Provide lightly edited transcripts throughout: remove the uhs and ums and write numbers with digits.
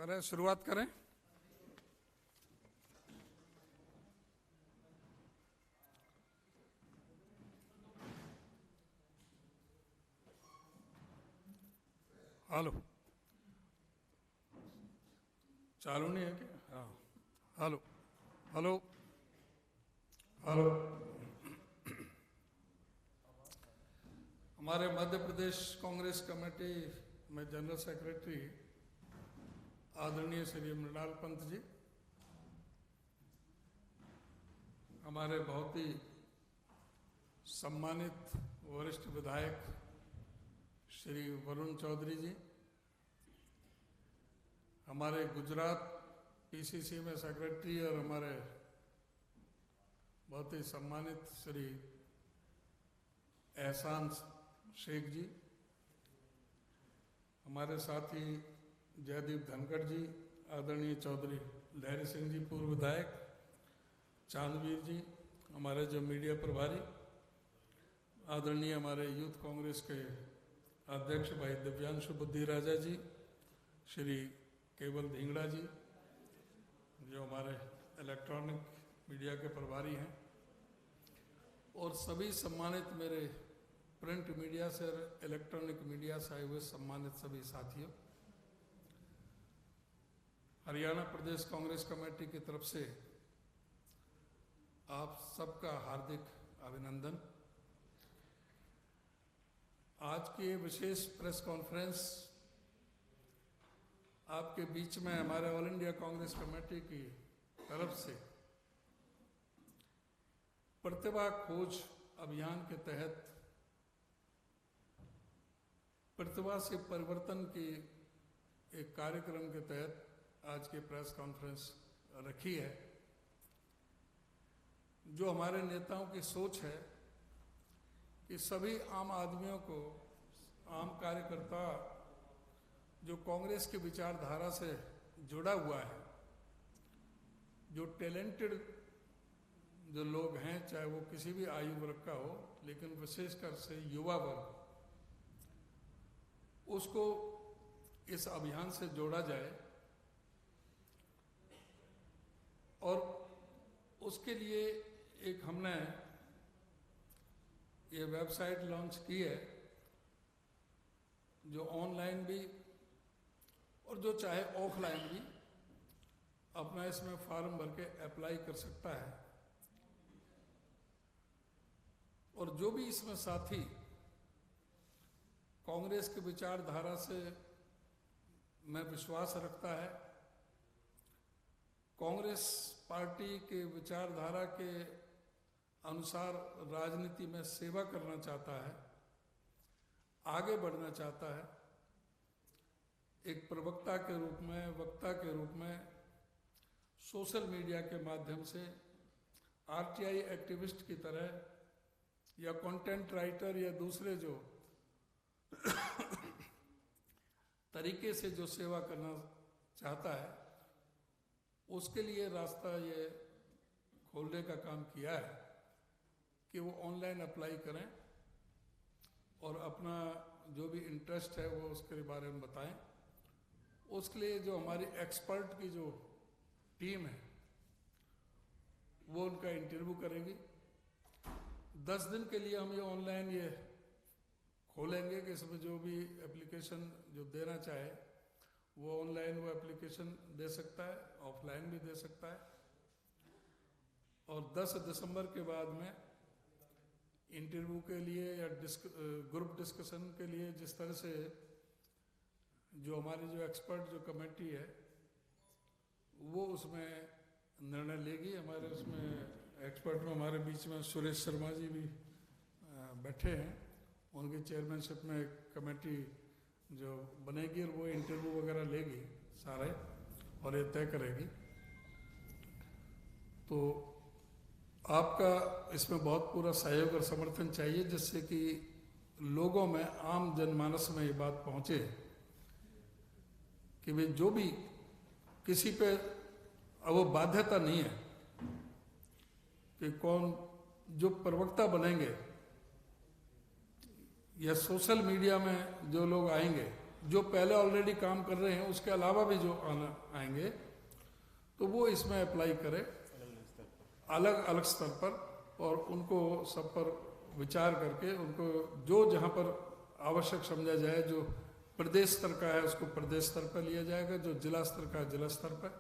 करें, शुरुआत करें। हेलो, चालू नहीं है क्या? हाँ, हेलो हेलो हेलो। हमारे मध्य प्रदेश कांग्रेस कमेटी में जनरल सेक्रेटरी आदरणीय श्री मृणाल पंत जी, हमारे बहुत ही सम्मानित वरिष्ठ विधायक श्री वरुण चौधरी जी, हमारे गुजरात पीसीसी में सेक्रेटरी और हमारे बहुत ही सम्मानित श्री एहसान शेख जी, हमारे साथी जयदीप धनखड़ जी, आदरणीय चौधरी लहरी सिंह जी पूर्व विधायक, चांदवीर जी, हमारे जो मीडिया प्रभारी, आदरणीय हमारे यूथ कांग्रेस के अध्यक्ष भाई दिव्यांशु बुद्धि राजा जी, श्री केवल धिंगड़ा जी जो हमारे इलेक्ट्रॉनिक मीडिया के प्रभारी हैं, और सभी सम्मानित मेरे प्रिंट मीडिया से इलेक्ट्रॉनिक मीडिया से आए हुए सम्मानित सभी साथियों, हरियाणा प्रदेश कांग्रेस कमेटी की तरफ से आप सबका हार्दिक अभिनंदन। आज की ये विशेष प्रेस कॉन्फ्रेंस आपके बीच में हमारे ऑल इंडिया कांग्रेस कमेटी की तरफ से प्रतिभा खोज अभियान के तहत प्रतिभा से परिवर्तन की एक कार्यक्रम के तहत आज की प्रेस कॉन्फ्रेंस रखी है। जो हमारे नेताओं की सोच है कि सभी आम आदमियों को, आम कार्यकर्ता जो कांग्रेस की विचारधारा से जुड़ा हुआ है, जो टैलेंटेड जो लोग हैं, चाहे वो किसी भी आयु वर्ग का हो, लेकिन विशेषकर से युवा वर्ग, उसको इस अभियान से जोड़ा जाए और उसके लिए एक हमने ये वेबसाइट लॉन्च की है जो ऑनलाइन भी और जो चाहे ऑफलाइन भी अपना इसमें फॉर्म भर के अप्लाई कर सकता है। और जो भी इसमें साथी कांग्रेस की विचारधारा से में विश्वास रखता है, कांग्रेस पार्टी के विचारधारा के अनुसार राजनीति में सेवा करना चाहता है, आगे बढ़ना चाहता है, एक प्रवक्ता के रूप में, वक्ता के रूप में, सोशल मीडिया के माध्यम से आरटीआई एक्टिविस्ट की तरह या कंटेंट राइटर या दूसरे जो तरीके से जो सेवा करना चाहता है, उसके लिए रास्ता ये खोलने का काम किया है कि वो ऑनलाइन अप्लाई करें और अपना जो भी इंटरेस्ट है वो उसके बारे में बताएं। उसके लिए जो हमारी एक्सपर्ट की जो टीम है वो उनका इंटरव्यू करेगी। 10 दिन के लिए हम ये ऑनलाइन ये खोलेंगे कि इसमें जो भी एप्लीकेशन जो देना चाहे वो ऑनलाइन वो एप्लीकेशन दे सकता है, ऑफलाइन भी दे सकता है। और 10 दिसंबर के बाद में इंटरव्यू के लिए या ग्रुप डिस्कशन के लिए जिस तरह से जो हमारी जो एक्सपर्ट जो कमेटी है वो उसमें निर्णय लेगी। हमारे उसमें एक्सपर्ट में हमारे बीच में सुरेश शर्मा जी भी बैठे हैं, उनकी चेयरमैनशिप में एक कमेटी जो बनेगी और वो इंटरव्यू वगैरह लेगी सारे और ये तय करेगी। तो आपका इसमें बहुत पूरा सहयोग और समर्थन चाहिए जिससे कि लोगों में, आम जनमानस में ये बात पहुंचे कि भाई जो भी किसी पे अब वो बाध्यता नहीं है कि कौन जो प्रवक्ता बनेंगे या सोशल मीडिया में जो लोग आएंगे जो पहले ऑलरेडी काम कर रहे हैं उसके अलावा भी जो आएंगे तो वो इसमें अप्लाई करें अलग अलग स्तर पर, और उनको सब पर विचार करके उनको जो जहाँ पर आवश्यक समझा जाए, जो प्रदेश स्तर का है उसको प्रदेश स्तर पर लिया जाएगा, जो जिला स्तर का है जिला स्तर पर,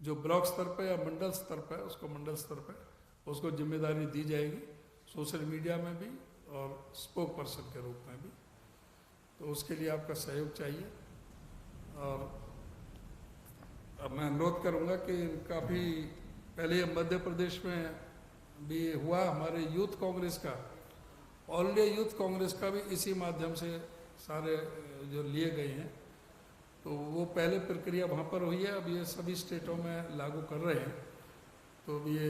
जो ब्लॉक स्तर पर या मंडल स्तर पर उसको मंडल स्तर पर उसको जिम्मेदारी दी जाएगी, सोशल मीडिया में भी और स्पोक पर्सन के रूप में भी। तो उसके लिए आपका सहयोग चाहिए। और अब मैं अनुरोध करूंगा कि काफ़ी पहले मध्य प्रदेश में भी हुआ हमारे यूथ कांग्रेस का, ऑल इंडिया यूथ कांग्रेस का भी इसी माध्यम से सारे जो लिए गए हैं, तो वो पहले प्रक्रिया वहाँ पर हुई है, अब ये सभी स्टेटों में लागू कर रहे हैं। तो अब ये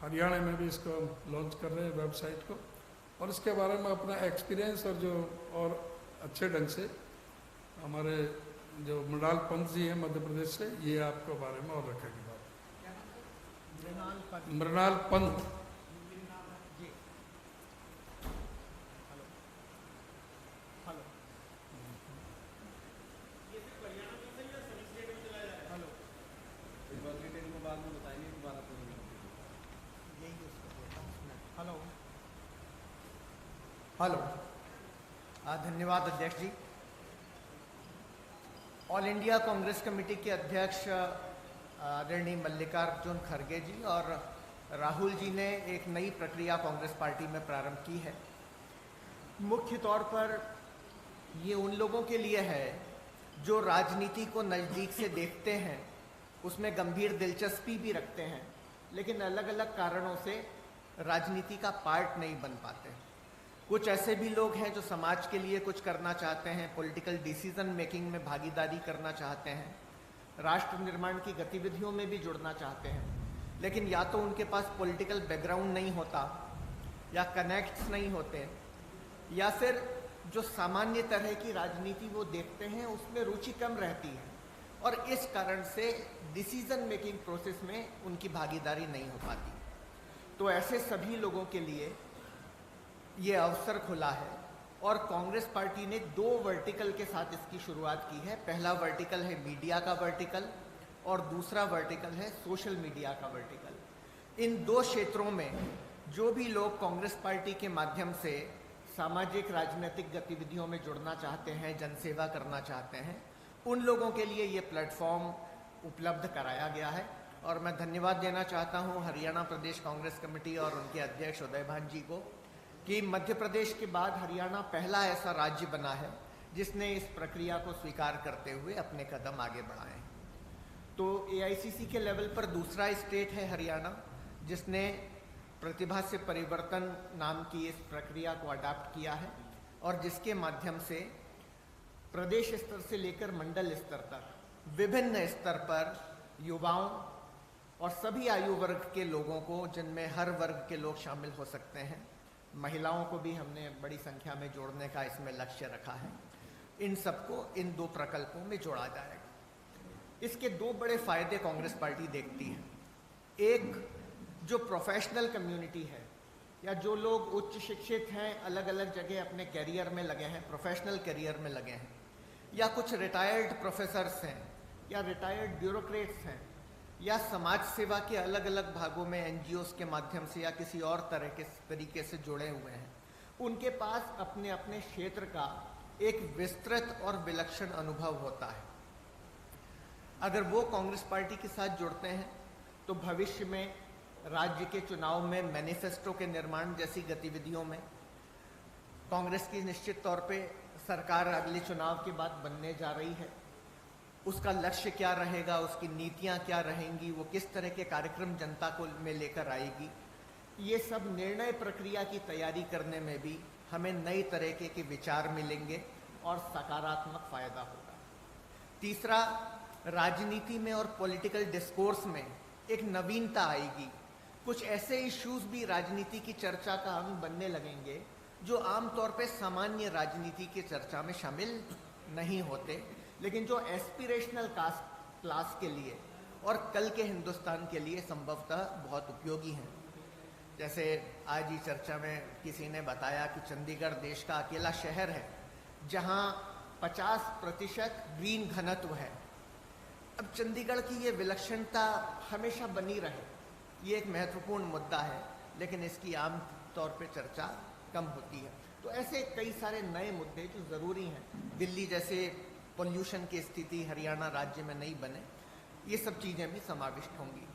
हरियाणा में भी इसको लॉन्च कर रहे हैं वेबसाइट को, और इसके बारे में अपना एक्सपीरियंस और जो और अच्छे ढंग से हमारे जो मृणाल पंत जी हैं मध्य प्रदेश से, ये आपके बारे में और रखेंगे बात। मृणाल पंत हेलो, धन्यवाद अध्यक्ष जी। ऑल इंडिया कांग्रेस कमेटी के अध्यक्ष आदरणीय मल्लिकार्जुन खड़गे जी और राहुल जी ने एक नई प्रक्रिया कांग्रेस पार्टी में प्रारंभ की है। मुख्य तौर पर ये उन लोगों के लिए है जो राजनीति को नज़दीक से देखते हैं, उसमें गंभीर दिलचस्पी भी रखते हैं, लेकिन अलग अलग कारणों से राजनीति का पार्ट नहीं बन पाते। कुछ ऐसे भी लोग हैं जो समाज के लिए कुछ करना चाहते हैं, पॉलिटिकल डिसीजन मेकिंग में भागीदारी करना चाहते हैं, राष्ट्र निर्माण की गतिविधियों में भी जुड़ना चाहते हैं, लेकिन या तो उनके पास पॉलिटिकल बैकग्राउंड नहीं होता, या कनेक्ट्स नहीं होते, या फिर जो सामान्य तरह की राजनीति वो देखते हैं उसमें रुचि कम रहती है, और इस कारण से डिसीजन मेकिंग प्रोसेस में उनकी भागीदारी नहीं हो पाती। तो ऐसे सभी लोगों के लिए ये अवसर खुला है, और कांग्रेस पार्टी ने 2 वर्टिकल के साथ इसकी शुरुआत की है। पहला वर्टिकल है मीडिया का वर्टिकल, और दूसरा वर्टिकल है सोशल मीडिया का वर्टिकल। इन 2 क्षेत्रों में जो भी लोग कांग्रेस पार्टी के माध्यम से सामाजिक राजनीतिक गतिविधियों में जुड़ना चाहते हैं, जनसेवा करना चाहते हैं, उन लोगों के लिए ये प्लेटफॉर्म उपलब्ध कराया गया है। और मैं धन्यवाद देना चाहता हूँ हरियाणा प्रदेश कांग्रेस कमेटी और उनके अध्यक्ष उदयभान जी को कि मध्य प्रदेश के बाद हरियाणा पहला ऐसा राज्य बना है जिसने इस प्रक्रिया को स्वीकार करते हुए अपने कदम आगे बढ़ाए हैं। तो एआईसीसी के लेवल पर दूसरा स्टेट है हरियाणा, जिसने प्रतिभा से परिवर्तन नाम की इस प्रक्रिया को अडॉप्ट किया है, और जिसके माध्यम से प्रदेश स्तर से लेकर मंडल स्तर तक विभिन्न स्तर पर युवाओं और सभी आयु वर्ग के लोगों को, जिनमें हर वर्ग के लोग शामिल हो सकते हैं, महिलाओं को भी हमने बड़ी संख्या में जोड़ने का इसमें लक्ष्य रखा है, इन सबको इन 2 प्रकल्पों में जोड़ा जाएगा। इसके 2 बड़े फायदे कांग्रेस पार्टी देखती है। एक, जो प्रोफेशनल कम्युनिटी है या जो लोग उच्च शिक्षित हैं, अलग अलग जगह अपने कैरियर में लगे हैं, प्रोफेशनल कैरियर में लगे हैं, या कुछ रिटायर्ड प्रोफेसर्स हैं, या रिटायर्ड ब्यूरोक्रेट्स हैं, या समाज सेवा के अलग अलग भागों में एनजीओस के माध्यम से या किसी और तरह के तरीके से जुड़े हुए हैं, उनके पास अपने अपने क्षेत्र का एक विस्तृत और विलक्षण अनुभव होता है। अगर वो कांग्रेस पार्टी के साथ जुड़ते हैं तो भविष्य में राज्य के चुनाव में मैनिफेस्टो के निर्माण जैसी गतिविधियों में कांग्रेस की निश्चित तौर पे सरकार अगले चुनाव के बाद बनने जा रही है, उसका लक्ष्य क्या रहेगा, उसकी नीतियां क्या रहेंगी, वो किस तरह के कार्यक्रम जनता को में लेकर आएगी, ये सब निर्णय प्रक्रिया की तैयारी करने में भी हमें नई तरह के विचार मिलेंगे और सकारात्मक फायदा होगा। तीसरा, राजनीति में और पॉलिटिकल डिस्कोर्स में एक नवीनता आएगी। कुछ ऐसे इश्यूज भी राजनीति की चर्चा का अंग बनने लगेंगे जो आमतौर पे सामान्य राजनीति की चर्चा में शामिल नहीं होते, लेकिन जो एस्पिरेशनल क्लास के लिए और कल के हिंदुस्तान के लिए संभवतः बहुत उपयोगी हैं। जैसे आज ही चर्चा में किसी ने बताया कि चंडीगढ़ देश का अकेला शहर है जहां 50% ग्रीन घनत्व है। अब चंडीगढ़ की ये विलक्षणता हमेशा बनी रहे, ये एक महत्वपूर्ण मुद्दा है, लेकिन इसकी आम तौर पे चर्चा कम होती है। तो ऐसे कई सारे नए मुद्दे जो ज़रूरी हैं, दिल्ली जैसे पोल्यूशन की स्थिति हरियाणा राज्य में नहीं बने, ये सब चीज़ें भी समाविष्ट होंगी।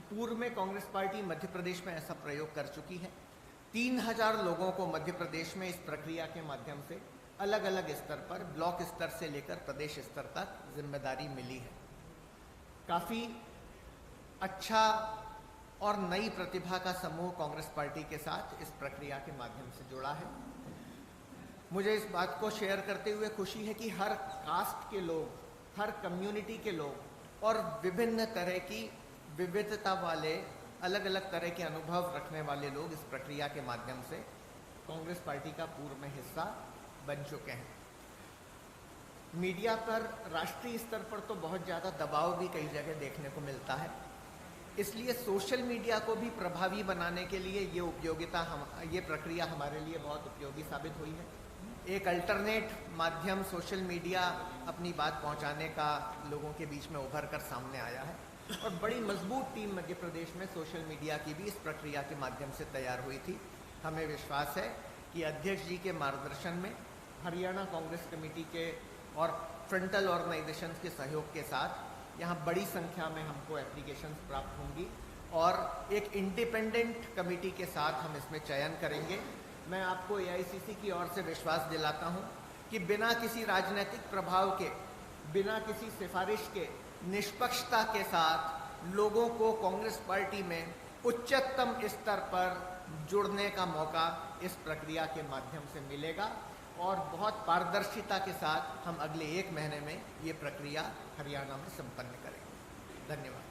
पूर्व में कांग्रेस पार्टी मध्य प्रदेश में ऐसा प्रयोग कर चुकी है। 3000 लोगों को मध्य प्रदेश में इस प्रक्रिया के माध्यम से अलग अलग स्तर पर, ब्लॉक स्तर से लेकर प्रदेश स्तर तक जिम्मेदारी मिली है। काफ़ी अच्छा और नई प्रतिभा का समूह कांग्रेस पार्टी के साथ इस प्रक्रिया के माध्यम से जुड़ा है। मुझे इस बात को शेयर करते हुए खुशी है कि हर कास्ट के लोग, हर कम्युनिटी के लोग और विभिन्न तरह की विविधता वाले, अलग अलग तरह के अनुभव रखने वाले लोग इस प्रक्रिया के माध्यम से कांग्रेस पार्टी का पूर्व में हिस्सा बन चुके हैं। मीडिया पर राष्ट्रीय स्तर पर तो बहुत ज़्यादा दबाव भी कई जगह देखने को मिलता है, इसलिए सोशल मीडिया को भी प्रभावी बनाने के लिए ये प्रक्रिया हमारे लिए बहुत उपयोगी साबित हुई है। एक अल्टरनेट माध्यम सोशल मीडिया अपनी बात पहुंचाने का लोगों के बीच में उभर कर सामने आया है और बड़ी मजबूत टीम मध्य प्रदेश में सोशल मीडिया की भी इस प्रक्रिया के माध्यम से तैयार हुई थी। हमें विश्वास है कि अध्यक्ष जी के मार्गदर्शन में हरियाणा कांग्रेस कमेटी के और फ्रंटल ऑर्गेनाइजेशन के सहयोग के साथ यहाँ बड़ी संख्या में हमको एप्लीकेशंस प्राप्त होंगी और एक इंडिपेंडेंट कमेटी के साथ हम इसमें चयन करेंगे। मैं आपको एआईसीसी की ओर से विश्वास दिलाता हूँ कि बिना किसी राजनीतिक प्रभाव के, बिना किसी सिफारिश के, निष्पक्षता के साथ लोगों को कांग्रेस पार्टी में उच्चतम स्तर पर जुड़ने का मौका इस प्रक्रिया के माध्यम से मिलेगा और बहुत पारदर्शिता के साथ हम अगले 1 महीने में ये प्रक्रिया हरियाणा में संपन्न करेंगे। धन्यवाद।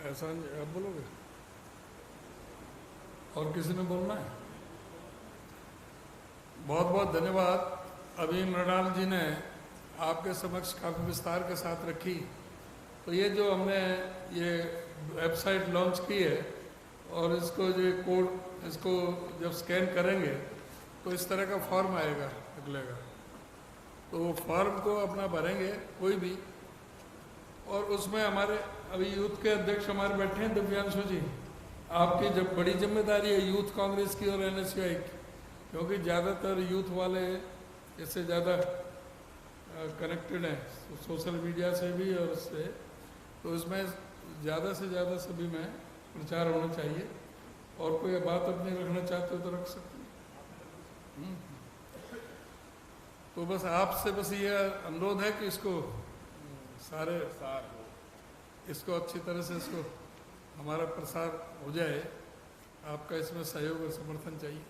ऐसा आप बोलोगे और किसी ने बोलना है? बहुत बहुत धन्यवाद। अभी मृणाल जी ने आपके समक्ष काफ़ी विस्तार के साथ रखी। तो ये जो हमने ये वेबसाइट लॉन्च की है और इसको जो कोड, इसको जब स्कैन करेंगे तो इस तरह का फॉर्म आएगा, निकलेगा। तो वो फॉर्म को अपना भरेंगे कोई भी, और उसमें हमारे अभी यूथ के अध्यक्ष हमारे बैठे हैं दिव्यांशु जी। आपकी जब बड़ी जिम्मेदारी है यूथ कांग्रेस की और एनएसयूआई की, क्योंकि ज़्यादातर यूथ वाले इससे ज़्यादा कनेक्टेड हैं सोशल मीडिया से भी और उससे, तो इसमें ज़्यादा से ज़्यादा सभी में प्रचार होना चाहिए। और कोई बात अपनी रखना चाहते हो तो रख सकते हैं। तो बस आपसे बस ये अनुरोध है कि इसको इसको अच्छी तरह से इसको हमारा प्रसार हो जाए। आपका इसमें सहयोग और समर्थन चाहिए।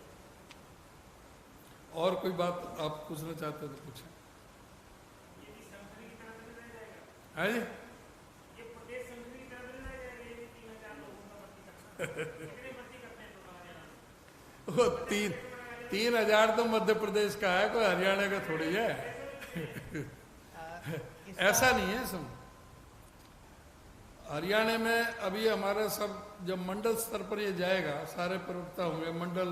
और कोई बात आप पूछना चाहते हो तो पूछें। है जी? वो 3,000 तो मध्य प्रदेश का है, कोई हरियाणा का थोड़ी है। ऐसा नहीं है सब। हरियाणा में अभी हमारा सब जब मंडल स्तर पर ये जाएगा, सारे प्रवक्ता होंगे मंडल,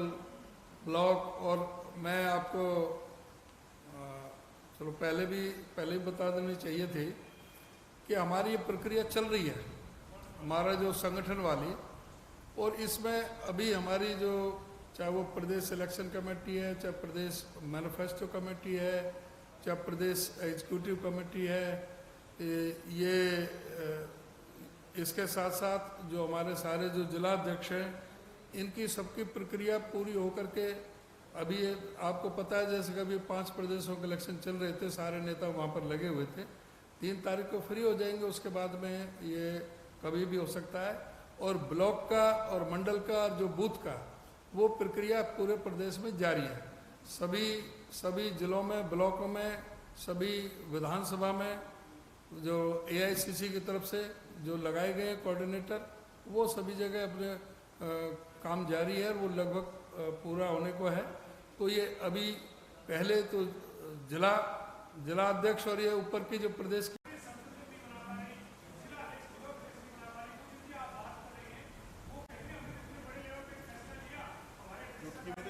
ब्लॉक, और मैं आपको चलो पहले ही बता देनी चाहिए थी कि हमारी ये प्रक्रिया चल रही है, हमारा जो संगठन वाली, और इसमें अभी हमारी जो चाहे वो प्रदेश सिलेक्शन कमेटी है, चाहे प्रदेश मैनिफेस्टो कमेटी है, चाहे प्रदेश एग्जीक्यूटिव कमेटी है, ये इसके साथ साथ जो हमारे सारे जो जिला अध्यक्ष हैं, इनकी सबकी प्रक्रिया पूरी होकर के अभी आपको पता है जैसे कभी 5 प्रदेशों के इलेक्शन चल रहे थे, सारे नेता वहाँ पर लगे हुए थे। 3 तारीख को फ्री हो जाएंगे, उसके बाद में ये कभी भी हो सकता है। और ब्लॉक का और मंडल का और जो बूथ का, वो प्रक्रिया पूरे प्रदेश में जारी है। सभी जिलों में, ब्लॉकों में, सभी विधानसभा में जो एआईसीसी की तरफ से जो लगाए गए कोऑर्डिनेटर, वो सभी जगह अपने काम जारी है, वो लगभग पूरा होने को है। तो ये अभी पहले तो जिला अध्यक्ष और ये ऊपर की जो प्रदेश की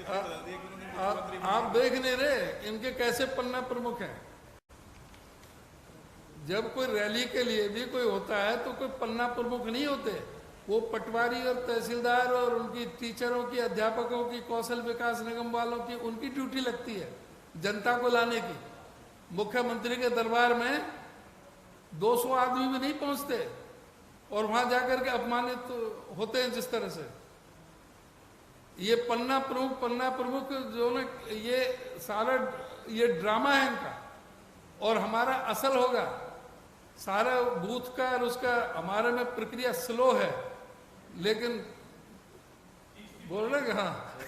आप देख नहीं रहे, इनके कैसे पन्ना प्रमुख हैं? जब कोई रैली के लिए भी कोई होता है तो कोई पन्ना प्रमुख नहीं होते, वो पटवारी और तहसीलदार और उनकी टीचरों की, अध्यापकों की, कौशल विकास निगम वालों की, उनकी ड्यूटी लगती है जनता को लाने की। मुख्यमंत्री के दरबार में 200 आदमी भी नहीं पहुंचते और वहां जाकर के अपमानित होते हैं जिस तरह से। ये पन्ना प्रमुख जो ना, ये सारा ये ड्रामा है इनका, और हमारा असल होगा सारा बूथ का और उसका हमारे में प्रक्रिया स्लो है, लेकिन बोल रहे हाँ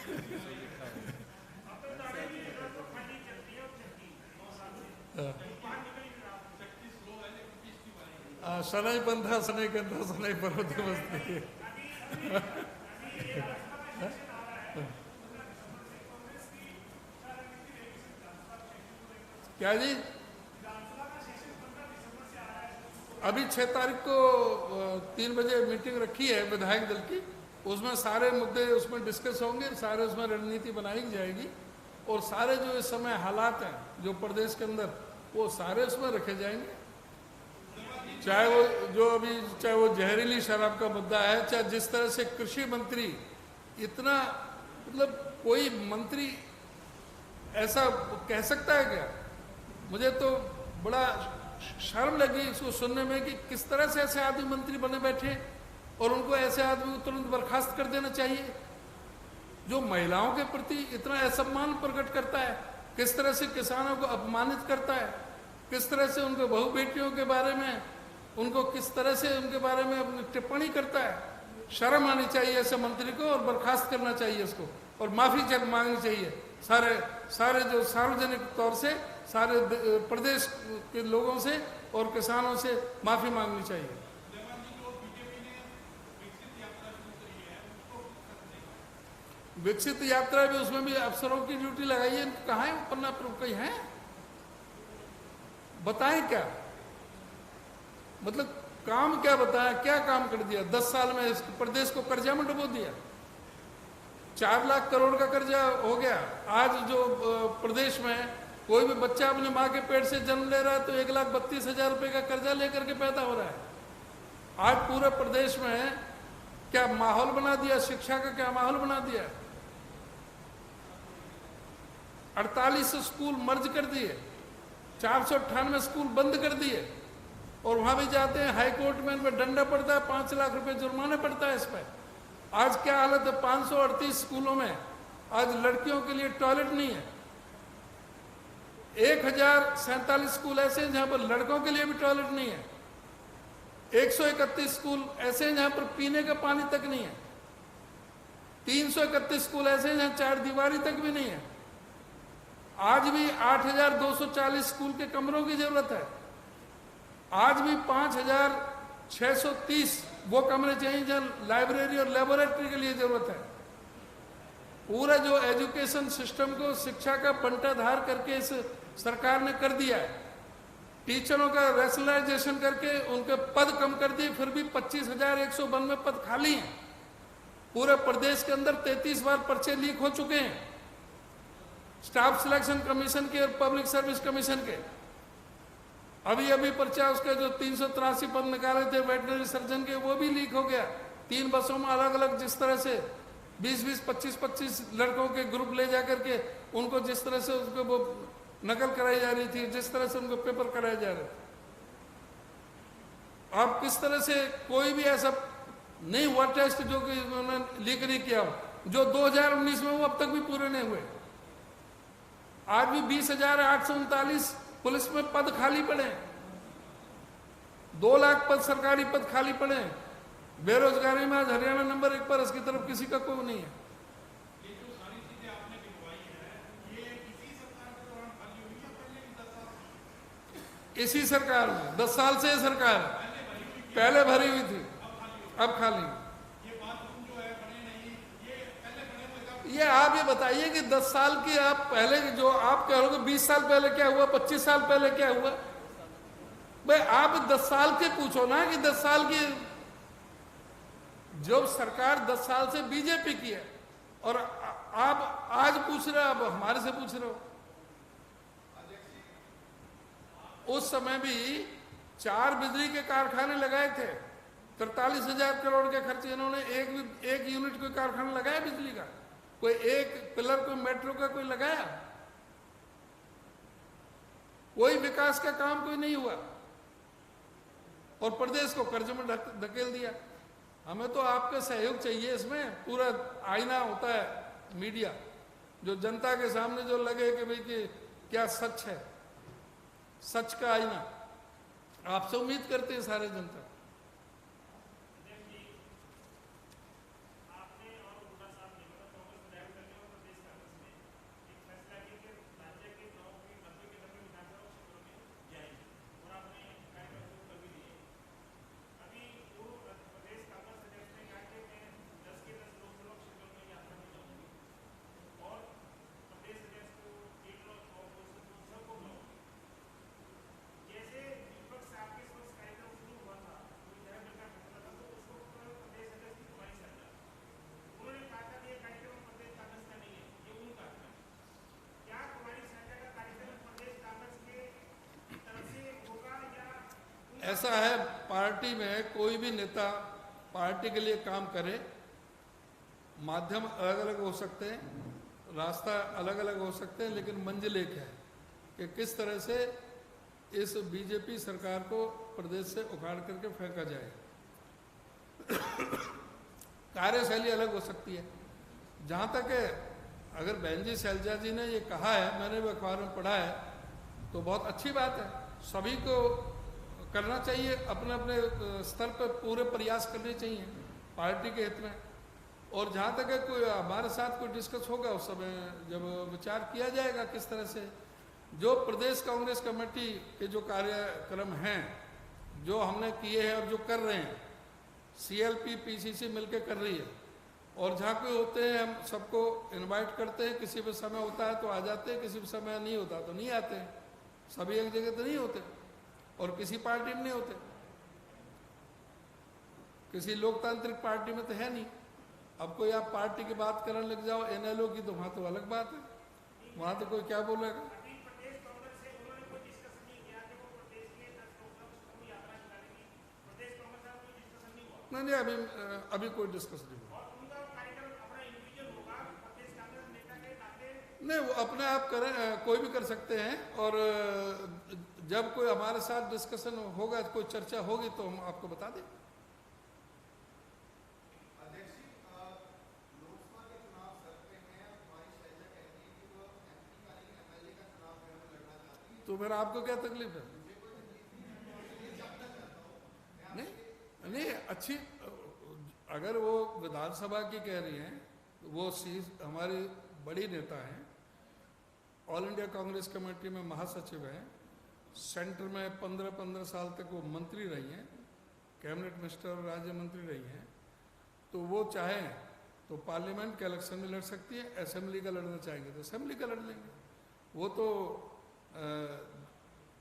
सनाई बंधा सनाई गंधा सनाई पर्वत बसती क्या जी? अभी 6 तारीख को 3 बजे मीटिंग रखी है विधायक दल की, उसमें सारे मुद्दे उसमें डिस्कस होंगे, सारे उसमें रणनीति बनाई जाएगी और सारे जो इस समय हालात हैं जो प्रदेश के अंदर, वो सारे उसमें रखे जाएंगे। चाहे वो जो अभी चाहे वो जहरीली शराब का मुद्दा है, चाहे जिस तरह से कृषि मंत्री इतना, मतलब कोई मंत्री ऐसा कह सकता है क्या? मुझे तो बड़ा शर्म लगी इसको सुनने में कि किस तरह से ऐसे आदमी मंत्री बने बैठे और उनको ऐसे आदमी को तुरंत बर्खास्त कर देना चाहिए जो महिलाओं के प्रति इतना असम्मान प्रकट करता है, किस तरह से किसानों को अपमानित करता है, किस तरह से उनके बहू बेटियों के बारे में उनको किस तरह से उनके बारे में अपनी टिप्पणी करता है। शर्म आनी चाहिए ऐसे मंत्री को और बर्खास्त करना चाहिए इसको और माफी मांगनी चाहिए। सारे जो सार्वजनिक तौर से सारे प्रदेश के लोगों से और किसानों से माफी मांगनी चाहिए। विकसित यात्रा भी, उसमें भी अफसरों की ड्यूटी लगाई है। कहाँ है वो पन्ना प्रमुख? कहीं है? बताएं क्या, मतलब काम क्या बताया, क्या काम कर दिया? 10 साल में इस प्रदेश को कर्जा में डुबो दिया। 4 लाख करोड़ का कर्जा हो गया। आज जो प्रदेश में कोई भी बच्चा अपने माँ के पेट से जन्म ले रहा है तो 1,32,000 रुपए का कर्जा लेकर के पैदा हो रहा है। आज पूरे प्रदेश में क्या माहौल बना दिया, शिक्षा का क्या माहौल बना दिया। 48 स्कूल मर्ज कर दिए, 498 स्कूल बंद कर दिए और वहां भी जाते हैं हाई कोर्ट में, इनमें दंडा पड़ता है, 5 लाख रुपए जुर्माना पड़ता है इस पर। आज क्या हालत है? 538 स्कूलों में आज लड़कियों के लिए टॉयलेट नहीं है। 1047 स्कूल ऐसे हैं जहां पर लड़कों के लिए भी टॉयलेट नहीं है। 131 स्कूल ऐसे हैं जहां पर पीने का पानी तक नहीं है। 331 स्कूल ऐसे हैं जहां 4 दीवारी तक भी नहीं है। आज भी 8,240 स्कूल के कमरों की जरूरत है। आज भी 5,630 वो कमरे चाहिए जहां लाइब्रेरी और लेबोरेटरी के लिए जरूरत है। पूरा जो एजुकेशन सिस्टम को शिक्षा का बंटाधार करके इस सरकार ने कर दिया है। टीचरों का रैशनलाइजेशन करके उनके पद कम कर दिए, फिर भी 25,192 पद खाली हैं। पूरे प्रदेश के अंदर 33 बार पर्चे लीक हो चुके हैं, स्टाफ सिलेक्शन कमीशन के और पब्लिक सर्विस कमीशन के। अभी पर्चा उसका जो 383 पद निकाले थे वेटनरी सर्जन के, वो भी लीक हो गया। 3 बसों में अलग अलग जिस तरह से 20-20, 25-25 लड़कों के ग्रुप ले जाकर के उनको जिस तरह से उसको वो नकल कराई जा रही थी, जिस तरह से उनको पेपर कराए जा रहे थे। आप किस तरह से कोई भी ऐसा नहीं हुआ टेस्ट जो कि उन्होंने लीक नहीं किया हो, जो 2019 में वो अब तक भी पूरे नहीं हुए। आज भी 20,839 पुलिस में पद खाली पड़े, 2 लाख पद सरकारी पद खाली पड़े। बेरोजगारी में आज हरियाणा नंबर 1 पर, इसकी तरफ किसी का कोई नहीं है। ये जो सारी चीजें आपने गिनवाई है, ये इसी सरकार के दौरान खाली हुई है पहले भी 10 साल? इसी सरकार में 10 साल से सरकार पहले भरी हुई थी, अब खाली। ये बाथरूम जो है बने नहीं, ये पहले बने हुए। ये आप ये बताइए कि 10 साल की आप पहले जो आप कह रहे हो 20 साल पहले क्या हुआ, 25 साल पहले क्या हुआ? भाई आप 10 साल के पूछो ना कि 10 साल की जो सरकार 10 साल से बीजेपी की है और आप आज पूछ रहे हो, आप हमारे से पूछ रहे हो। उस समय भी 4 बिजली के कारखाने लगाए थे, 43,000 करोड़ के खर्चे। इन्होंने एक यूनिट कोई कारखाना लगाया बिजली का? कोई एक पिलर कोई मेट्रो का कोई लगाया? कोई विकास का काम कोई नहीं हुआ और प्रदेश को कर्ज में धकेल दिया। हमें तो आपका सहयोग चाहिए इसमें। पूरा आईना होता है मीडिया, जो जनता के सामने जो लगे कि भाई कि क्या सच है, सच का आईना। आपसे उम्मीद करते हैं सारे जनता। ऐसा है, पार्टी में कोई भी नेता पार्टी के लिए काम करे, माध्यम अलग अलग हो सकते हैं, रास्ता अलग अलग हो सकते हैं, लेकिन मंजिल एक है कि किस तरह से इस बीजेपी सरकार को प्रदेश से उखाड़ करके फेंका जाए। कार्यशैली अलग हो सकती है। जहाँ तक है, अगर बहन जी शैलजा जी ने ये कहा है, मैंने भी अखबार में पढ़ा है, तो बहुत अच्छी बात है। सभी को करना चाहिए, अपने अपने स्तर पर पूरे प्रयास करने चाहिए पार्टी के हित में। और जहाँ तक है कोई हमारे साथ कोई डिस्कस होगा, उस समय जब विचार किया जाएगा किस तरह से जो प्रदेश कांग्रेस कमेटी के जो कार्यक्रम हैं, जो हमने किए हैं और जो कर रहे हैं, CLP PCC मिलकर कर रही है। और जहाँ कोई होते हैं हम सबको इनवाइट करते हैं, किसी भी समय होता है तो आ जाते हैं, किसी भी समय नहीं होता तो नहीं आते हैं। सभी एक जगह तो नहीं होते और किसी पार्टी में नहीं होते, किसी लोकतांत्रिक पार्टी में तो है नहीं। अब कोई आप पार्टी की बात करने लग जाओ NLO की, तो वहाँ तो अलग बात है, वहाँ तो कोई क्या बोलेगा। नहीं, अभी कोई डिस्कस नहीं हुआ। नहीं, वो अपने आप करें, कोई भी कर सकते हैं। और जब कोई हमारे साथ डिस्कशन होगा, कोई चर्चा होगी तो हम आपको बता दें। तो फिर आपको क्या तकलीफ है? नहीं, अच्छी, अगर वो विधानसभा की कह रही हैं, वो हमारी बड़ी नेता हैं, ऑल इंडिया कांग्रेस कमेटी में महासचिव हैं, सेंटर में 15 साल तक वो मंत्री रही हैं, कैबिनेट मिनिस्टर और राज्य मंत्री रही हैं। तो वो चाहें तो पार्लियामेंट के इलेक्शन में लड़ सकती है, असेंबली का लड़ना चाहेंगे तो असेंबली का लड़ लेंगे। वो तो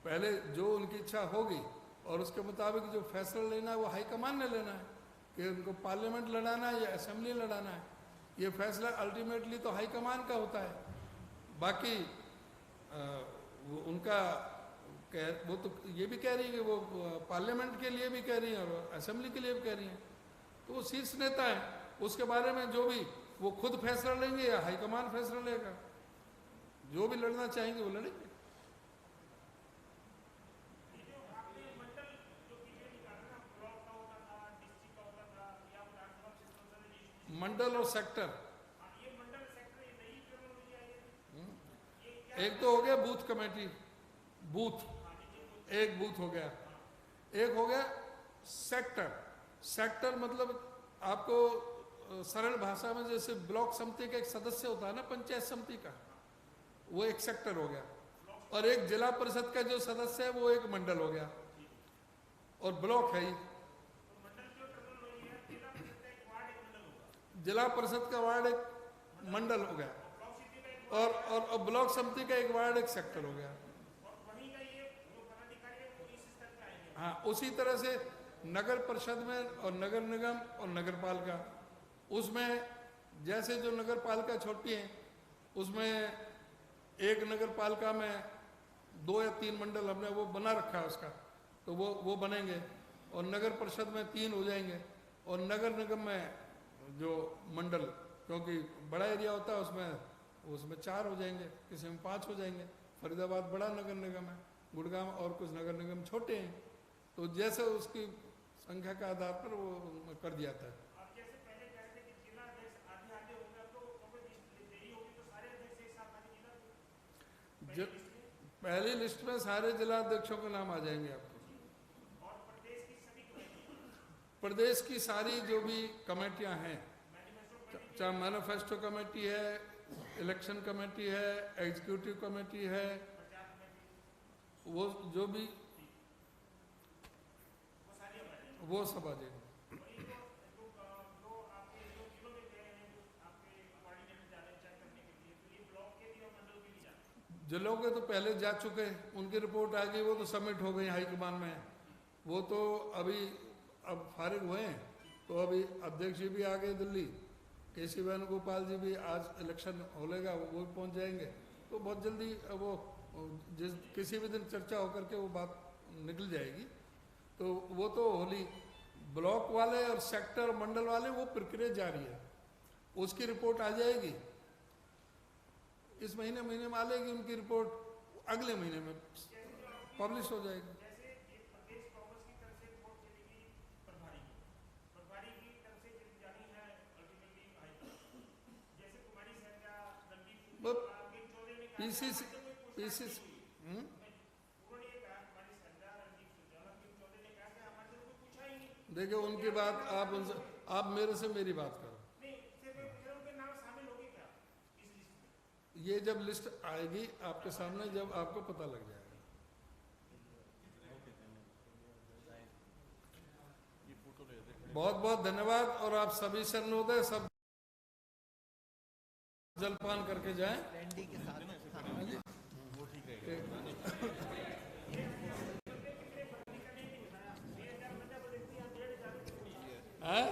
पहले जो उनकी इच्छा होगी और उसके मुताबिक जो फैसला लेना है वो हाईकमान ने लेना है कि उनको पार्लियामेंट लड़ाना है या असेंबली लड़ाना है। ये फैसला अल्टीमेटली तो हाईकमान का होता है। बाकी वो उनका वो तो ये भी कह रही है कि वो पार्लियामेंट के लिए भी कह रही हैं और असेंबली के लिए भी कह रही हैं। तो वो शीर्ष नेता है, उसके बारे में जो भी वो खुद फैसला लेंगे या हाईकमान फैसला लेगा। जो भी लड़ना चाहेंगे वो लड़ेंगे। मंडल और सेक्टर, एक तो हो गया बूथ कमेटी, बूथ एक बूथ हो गया, एक हो गया सेक्टर। सेक्टर मतलब आपको सरल भाषा में जैसे ब्लॉक समिति का एक सदस्य होता है ना, पंचायत समिति का, वो एक सेक्टर हो गया। और एक जिला परिषद का जो सदस्य है वो एक मंडल हो गया और ब्लॉक है ही। जिला परिषद का वार्ड एक मंडल हो गया और ब्लॉक समिति का एक वार्ड एक सेक्टर हो गया। हाँ, उसी तरह से नगर परिषद में और नगर निगम और नगर पालिका, उसमें जैसे जो नगर पालिका छोटी है उसमें एक नगर पालिका में 2 या 3 मंडल हमने वो बना रखा है उसका, तो वो बनेंगे, और नगर परिषद में 3 हो जाएंगे, और नगर निगम में जो मंडल, क्योंकि बड़ा एरिया होता है उसमें 4 हो जाएंगे, किसी में 5 हो जाएंगे। फरीदाबाद बड़ा नगर निगम है, गुड़गांव और कुछ नगर निगम छोटे हैं, तो जैसे उसकी संख्या के आधार पर वो कर दिया जाता है। आप जैसे पहले कह रहे थे कि जिला अध्यक्ष आधे होगा, तो देरी होगी तो सारे अध्यक्ष एक साथ आने जिला पहली लिस्ट में सारे जिला अध्यक्षों के नाम आ जाएंगे आपको, और प्रदेश की सभी कमेटी, प्रदेश की सारी जो भी कमेटियां हैं, चाहे मैनिफेस्टो कमेटी है, इलेक्शन कमेटी है, एग्जीक्यूटिव कमेटी है, वो जो भी वो सब आ जाएंगे। जिलों के तो पहले जा चुके, उनकी रिपोर्ट आ गई, वो तो सबमिट हो गई हाईकमान में, वो तो अभी अब फारिग हुए हैं, तो अभी अध्यक्ष जी भी आ गए दिल्ली, केसी वेणुगोपाल जी भी आज इलेक्शन होलेगा वो भी पहुंच जाएंगे, तो बहुत जल्दी वो किसी भी दिन चर्चा होकर के वो बात निकल जाएगी। तो वो तो होली ब्लॉक वाले और सेक्टर मंडल वाले वो प्रक्रिया जारी है, उसकी रिपोर्ट आ जाएगी इस महीने में आ जाएगी, उनकी रिपोर्ट अगले महीने में पब्लिश हो जाएगी। जैसे प्रदेश कांग्रेस की तरफ से रिपोर्ट चलेगी प्रभारी की तरफ से जानी है अल्टीमेटली हाईकोर्ट, जैसे कुमारी सहजा, रणदीप चौधरी ने पीसीसी देखिए उनकी बात आप मेरे से मेरी बात करो, ये जब लिस्ट आएगी आपके सामने, जब आपको पता लग जाएगा। बहुत बहुत धन्यवाद, और आप सभी शरणोदय, सब जलपान करके जाएं। के साथ हाँ?